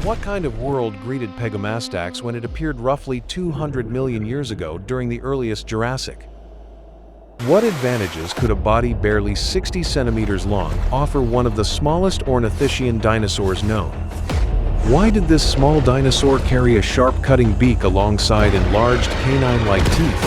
What kind of world greeted Pegomastax when it appeared roughly 200 million years ago during the earliest Jurassic? What advantages could a body barely 60 centimeters long offer one of the smallest ornithischian dinosaurs known? Why did this small dinosaur carry a sharp-cutting beak alongside enlarged canine-like teeth,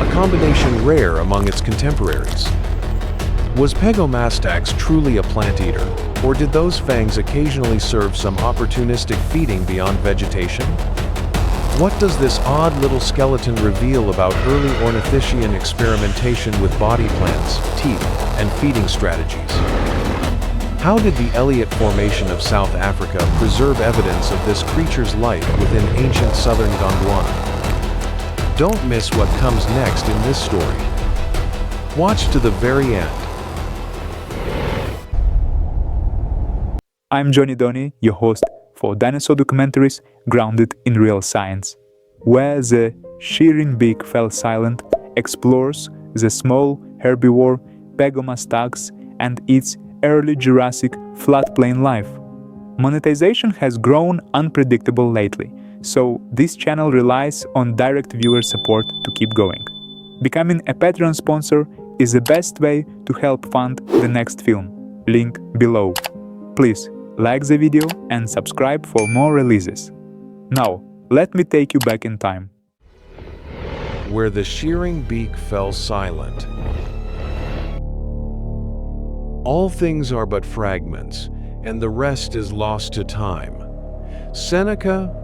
a combination rare among its contemporaries? Was Pegomastax truly a plant eater, or did those fangs occasionally serve some opportunistic feeding beyond vegetation? What does this odd little skeleton reveal about early ornithischian experimentation with body plans, teeth, and feeding strategies? How did the Elliott Formation of South Africa preserve evidence of this creature's life within ancient southern Gondwana? Don't miss what comes next in this story. Watch to the very end. I'm Jonny Dony, your host for dinosaur documentaries grounded in real science, where the Shearing beak fell silent explores the small herbivore Pegomastax and its early Jurassic floodplain life. Monetization has grown unpredictable lately, so this channel relies on direct viewer support to keep going. Becoming a Patreon sponsor is the best way to help fund the next film. Link below. Please like the video and subscribe for more releases. Now, let me take you back in time. Where the shearing beak fell silent. All things are but fragments, and the rest is lost to time. Seneca.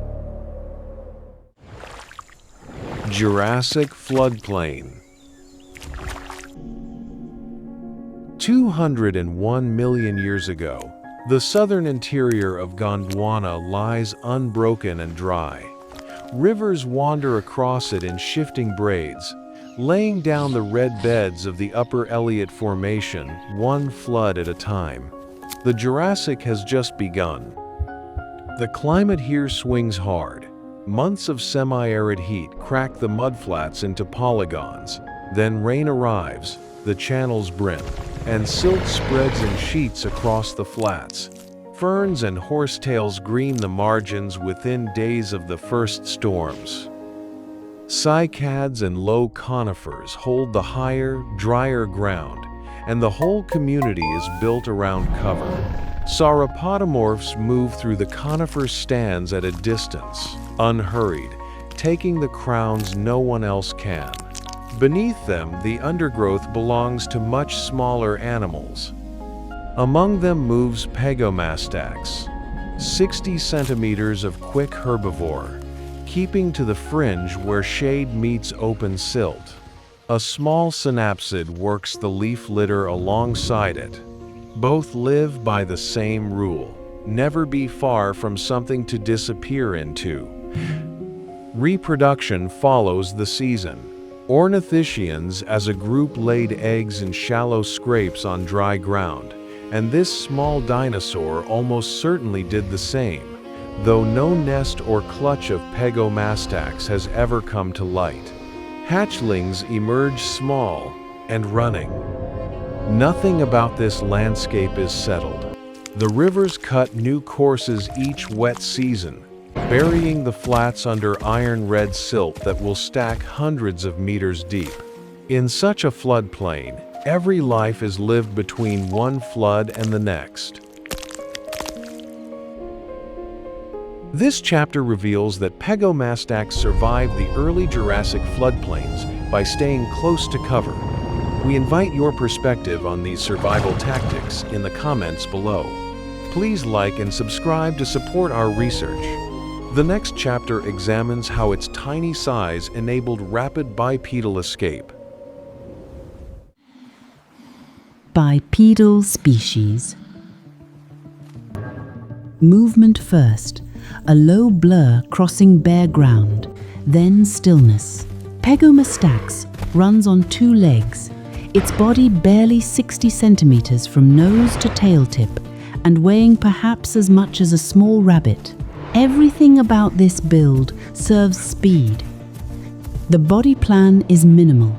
Jurassic Floodplain. 201 million years ago, the southern interior of Gondwana lies unbroken and dry. Rivers wander across it in shifting braids, laying down the red beds of the Upper Elliott Formation, one flood at a time. The Jurassic has just begun. The climate here swings hard. Months of semi-arid heat crack the mudflats into polygons. Then rain arrives, the channels brim, and silt spreads in sheets across the flats. Ferns and horsetails green the margins within days of the first storms. Cycads and low conifers hold the higher, drier ground, and the whole community is built around cover. Sauropodomorphs move through the conifer stands at a distance, unhurried, taking the crowns no one else can. Beneath them, the undergrowth belongs to much smaller animals. Among them moves Pegomastax, 60 centimeters of quick herbivore, keeping to the fringe where shade meets open silt. A small synapsid works the leaf litter alongside it. Both live by the same rule: never be far from something to disappear into. Reproduction follows the season. Ornithischians as a group laid eggs in shallow scrapes on dry ground, and this small dinosaur almost certainly did the same, though no nest or clutch of Pegomastax has ever come to light. Hatchlings emerge small and running. Nothing about this landscape is settled. The rivers cut new courses each wet season, burying the flats under iron-red silt that will stack hundreds of meters deep. In such a floodplain, every life is lived between one flood and the next. This chapter reveals that Pegomastax survived the early Jurassic floodplains by staying close to cover. We invite your perspective on these survival tactics in the comments below. Please like and subscribe to support our research. The next chapter examines how its tiny size enabled rapid bipedal escape. Bipedal species. Movement first, a low blur crossing bare ground, then stillness. Pegomastax runs on two legs, its body barely 60 centimeters from nose to tail tip, and weighing perhaps as much as a small rabbit. Everything about this build serves speed. The body plan is minimal: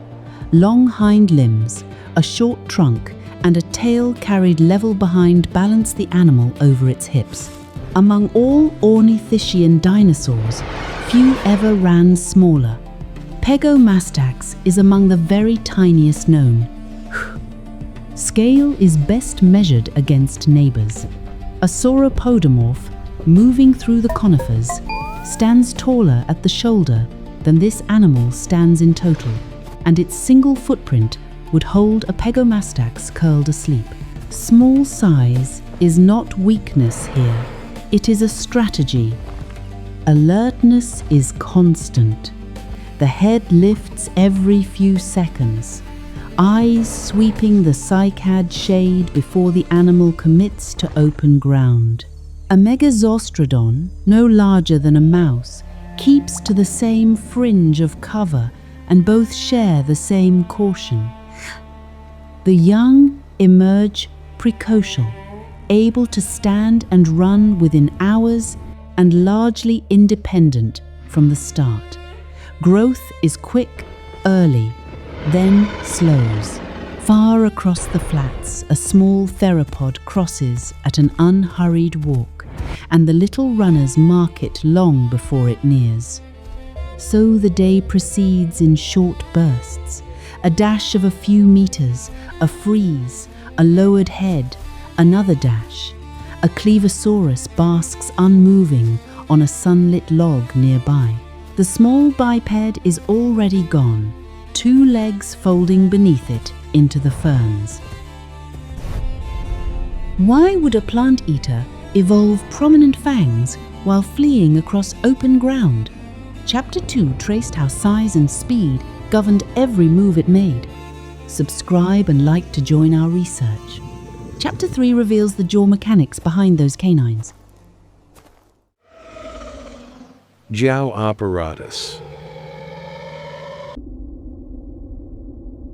long hind limbs, a short trunk, and a tail carried level behind balance the animal over its hips. Among all ornithischian dinosaurs, few ever ran smaller. Pegomastax is among the very tiniest known. Scale is best measured against neighbors. A sauropodomorph, moving through the conifers, stands taller at the shoulder than this animal stands in total, and its single footprint would hold a Pegomastax curled asleep. Small size is not weakness here. It is a strategy. Alertness is constant. The head lifts every few seconds, eyes sweeping the cycad shade before the animal commits to open ground. A Megazostrodon, no larger than a mouse, keeps to the same fringe of cover, and both share the same caution. The young emerge precocial, able to stand and run within hours and largely independent from the start. Growth is quick, early, then slows. Far across the flats, a small theropod crosses at an unhurried walk, and the little runners mark it long before it nears. So the day proceeds in short bursts, a dash of a few meters, a freeze, a lowered head, another dash. A Clevosaurus basks unmoving on a sunlit log nearby. The small biped is already gone, 2 legs folding beneath it into the ferns. Why would a plant eater evolve prominent fangs while fleeing across open ground? Chapter 2 traced how size and speed governed every move it made. Subscribe and like to join our research. Chapter 3 reveals the jaw mechanics behind those canines. Jaw apparatus.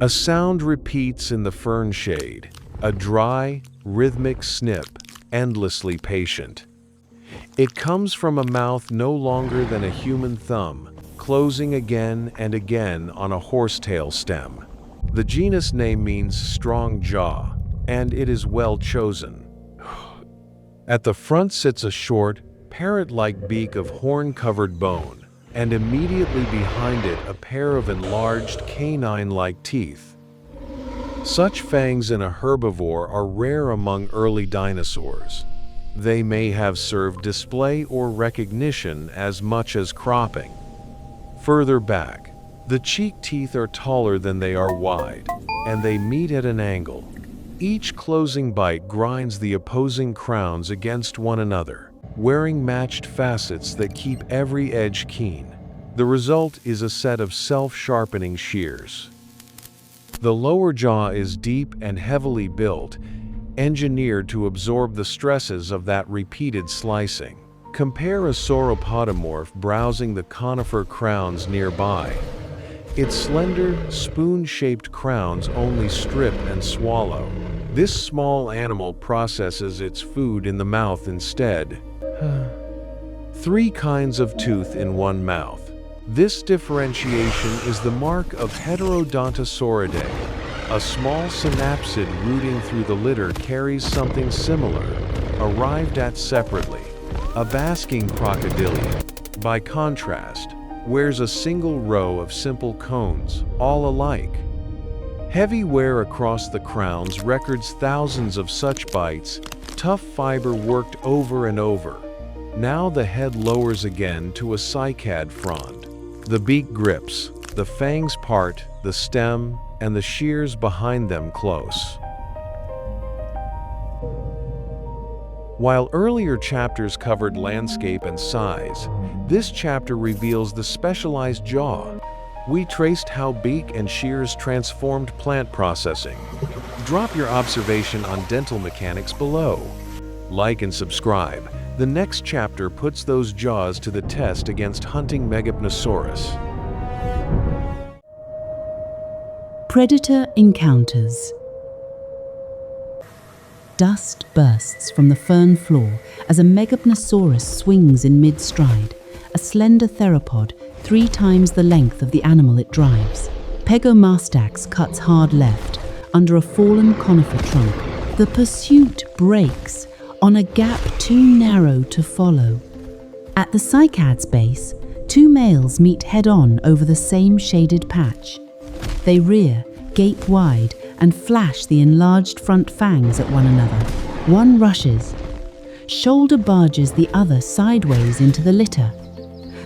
A sound repeats in the fern shade, a dry, rhythmic snip, endlessly patient. It comes from a mouth no longer than a human thumb, closing again and again on a horsetail stem. The genus name means strong jaw, and it is well chosen. At the front sits a short, parrot-like beak of horn-covered bone, and immediately behind it a pair of enlarged canine-like teeth. Such fangs in a herbivore are rare among early dinosaurs. They may have served display or recognition as much as cropping. Further back, the cheek teeth are taller than they are wide, and they meet at an angle. Each closing bite grinds the opposing crowns against one another, wearing matched facets that keep every edge keen. The result is a set of self-sharpening shears. The lower jaw is deep and heavily built, engineered to absorb the stresses of that repeated slicing. Compare a sauropodomorph browsing the conifer crowns nearby. Its slender, spoon-shaped crowns only strip and swallow. This small animal processes its food in the mouth instead. 3 kinds of tooth in one mouth. This differentiation is the mark of Heterodontosauridae. A small synapsid rooting through the litter carries something similar, arrived at separately. A basking crocodilian, by contrast, wears a single row of simple cones, all alike. Heavy wear across the crowns records thousands of such bites, tough fiber worked over and over. Now the head lowers again to a cycad frond. The beak grips, the fangs part, the stem, and the shears behind them close. While earlier chapters covered landscape and size, this chapter reveals the specialized jaw. We traced how beak and shears transformed plant processing. Drop your observation on dental mechanics below. Like and subscribe. The next chapter puts those jaws to the test against hunting Megapnosaurus. Predator encounters. Dust bursts from the fern floor as a Megapnosaurus swings in mid-stride, a slender theropod 3 times the length of the animal it drives. Pegomastax cuts hard left under a fallen conifer trunk. The pursuit breaks, on a gap too narrow to follow. At the cycad's base, two males meet head-on over the same shaded patch. They rear, gape wide, and flash the enlarged front fangs at one another. One rushes, shoulder barges the other sideways into the litter.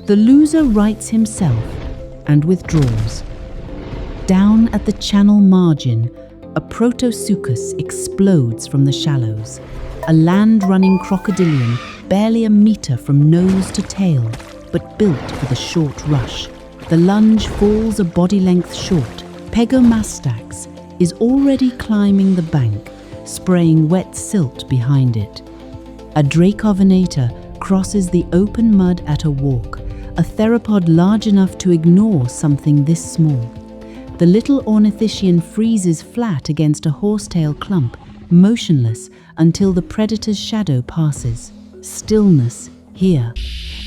The loser rights himself and withdraws. Down at the channel margin, a protosuchus explodes from the shallows, a land-running crocodilian barely a meter from nose to tail, but built for the short rush. The lunge falls a body length short. Pegomastax is already climbing the bank, spraying wet silt behind it. A Dracovenator crosses the open mud at a walk, a theropod large enough to ignore something this small. The little ornithischian freezes flat against a horsetail clump, motionless until the predator's shadow passes. Stillness, here,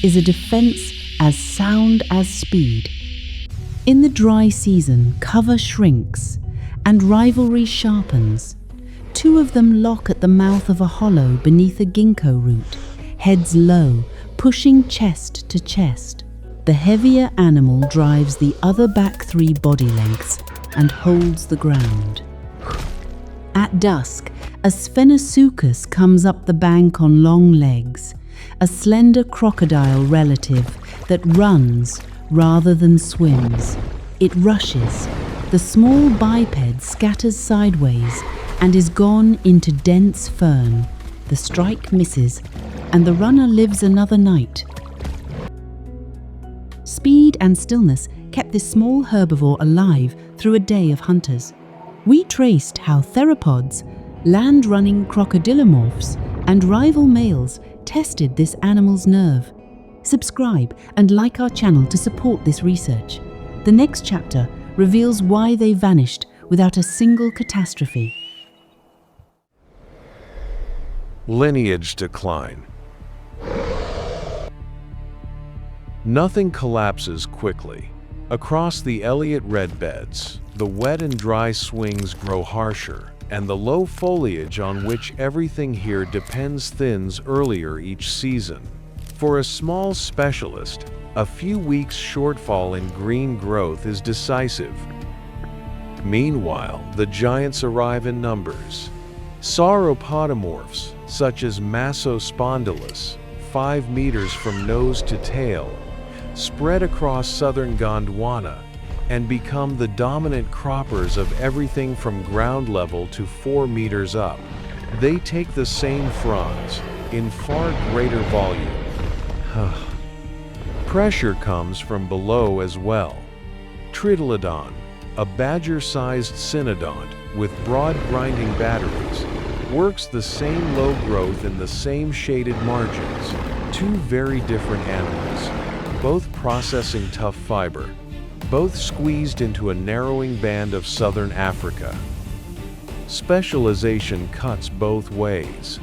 is a defense as sound as speed. In the dry season, cover shrinks, and rivalry sharpens. Two of them lock at the mouth of a hollow beneath a ginkgo root, heads low, pushing chest to chest. The heavier animal drives the other back 3 body lengths and holds the ground. At dusk, a Sphenasuchus comes up the bank on long legs, a slender crocodile relative that runs rather than swims. It rushes. The small biped scatters sideways and is gone into dense fern. The strike misses, and the runner lives another night. Speed and stillness kept this small herbivore alive through a day of hunters. We traced how theropods, land-running crocodilomorphs, and rival males tested this animal's nerve. Subscribe and like our channel to support this research. The next chapter reveals why they vanished without a single catastrophe. Lineage Decline. Nothing collapses quickly. Across the Elliott red beds, the wet and dry swings grow harsher, and the low foliage on which everything here depends thins earlier each season. For a small specialist, a few weeks' shortfall in green growth is decisive. Meanwhile, the giants arrive in numbers. Sauropodomorphs, such as Massospondylus, 5 meters from nose to tail, spread across southern Gondwana and become the dominant croppers of everything from ground level to 4 meters up. They take the same fronds in far greater volume. Pressure comes from below as well. Tritylodon, a badger-sized cynodont with broad grinding batteries, works the same low growth in the same shaded margins. Two very different animals, both processing tough fiber, both squeezed into a narrowing band of southern Africa. Specialization cuts both ways.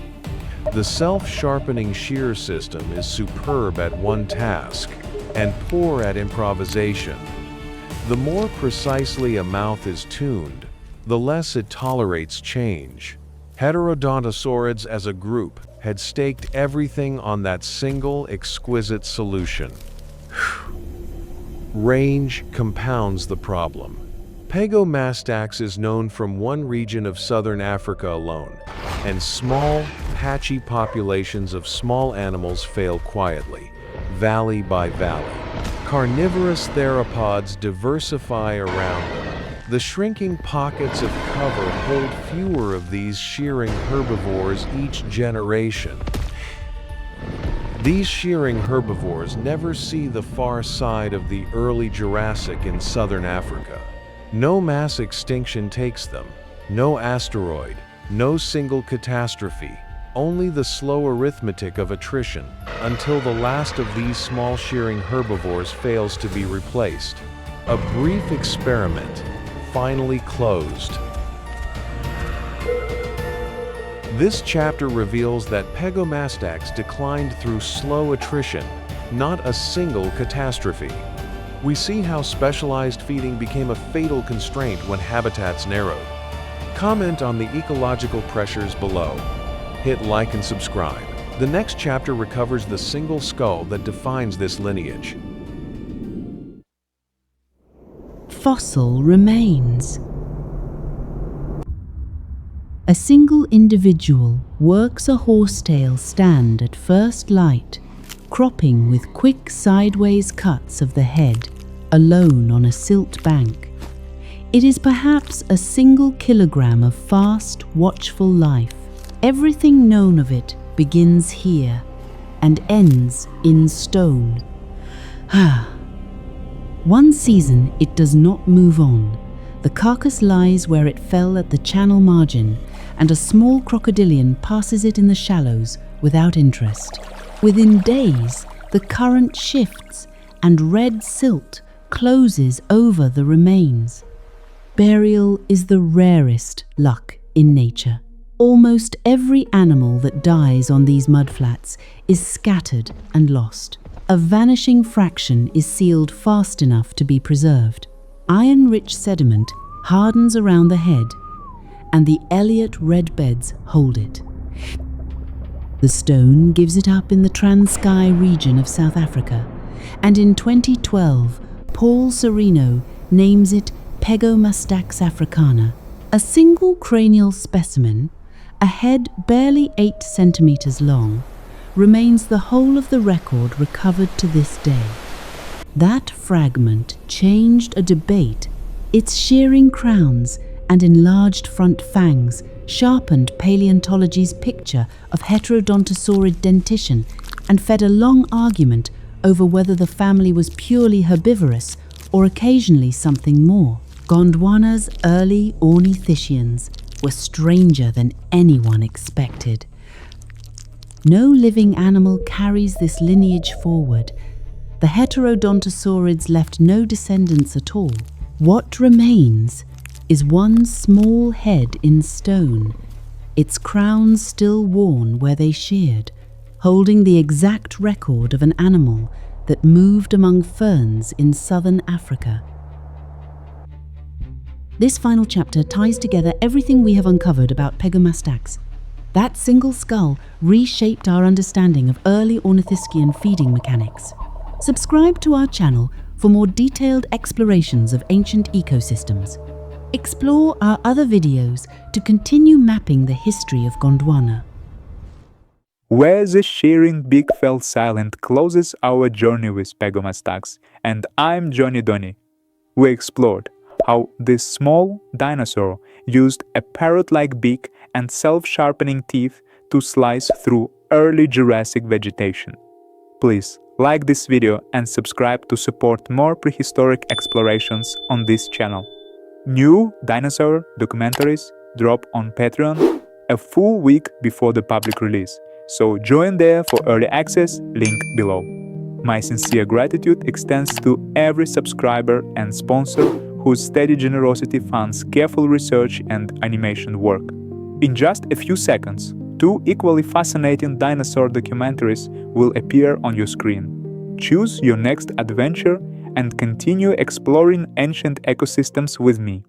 The self-sharpening shear system is superb at one task and poor at improvisation. The more precisely a mouth is tuned, the less it tolerates change. Heterodontosaurids as a group had staked everything on that single exquisite solution. Range compounds the problem. Pegomastax is known from one region of southern Africa alone, and small, patchy populations of small animals fail quietly, valley by valley. Carnivorous theropods diversify around them. The shrinking pockets of cover hold fewer of these shearing herbivores each generation. These shearing herbivores never see the far side of the early Jurassic in southern Africa. No mass extinction takes them, no asteroid, no single catastrophe, only the slow arithmetic of attrition, until the last of these small shearing herbivores fails to be replaced. A brief experiment, finally closed. This chapter reveals that Pegomastax declined through slow attrition, not a single catastrophe. We see how specialized feeding became a fatal constraint when habitats narrowed. Comment on the ecological pressures below. hit like and subscribe. The next chapter recovers the single skull that defines this lineage. Fossil remains. A single individual works a horsetail stand at first light, cropping with quick sideways cuts of the head, alone on a silt bank. It is perhaps a single kilogram of fast, watchful life. Everything known of it begins here and ends in stone. One season it does not move on. The carcass lies where it fell at the channel margin, and a small crocodilian passes it in the shallows without interest. Within days, the current shifts and red silt closes over the remains. Burial is the rarest luck in nature. Almost every animal that dies on these mudflats is scattered and lost. A vanishing fraction is sealed fast enough to be preserved. Iron-rich sediment hardens around the head, and the Elliott red beds hold it. The stone gives it up in the Transkei region of South Africa, and in 2012, Paul Sereno names it Pegomastax africana, a single cranial specimen, a head barely 8 centimeters long, remains the whole of the record recovered to this day. That fragment changed a debate. Its shearing crowns and enlarged front fangs sharpened paleontology's picture of heterodontosaurid dentition and fed a long argument over whether the family was purely herbivorous or occasionally something more. Gondwana's early ornithischians were stranger than anyone expected. No living animal carries this lineage forward. The heterodontosaurids left no descendants at all. What remains is one small head in stone, its crowns still worn where they sheared, holding the exact record of an animal that moved among ferns in southern Africa. This final chapter ties together everything we have uncovered about Pegomastax. That single skull reshaped our understanding of early ornithischian feeding mechanics. Subscribe to our channel for more detailed explorations of ancient ecosystems. Explore our other videos to continue mapping the history of Gondwana. Where the shearing beak fell silent closes our journey with Pegomastax, and I'm Jonny Dony. We explored how this small dinosaur used a parrot-like beak and self-sharpening teeth to slice through early Jurassic vegetation. Please like this video and subscribe to support more prehistoric explorations on this channel. New dinosaur documentaries drop on Patreon a full week before the public release, so join there for early access, link below. My sincere gratitude extends to every subscriber and sponsor whose steady generosity funds careful research and animation work. In just a few seconds, 2 equally fascinating dinosaur documentaries will appear on your screen. Choose your next adventure and continue exploring ancient ecosystems with me.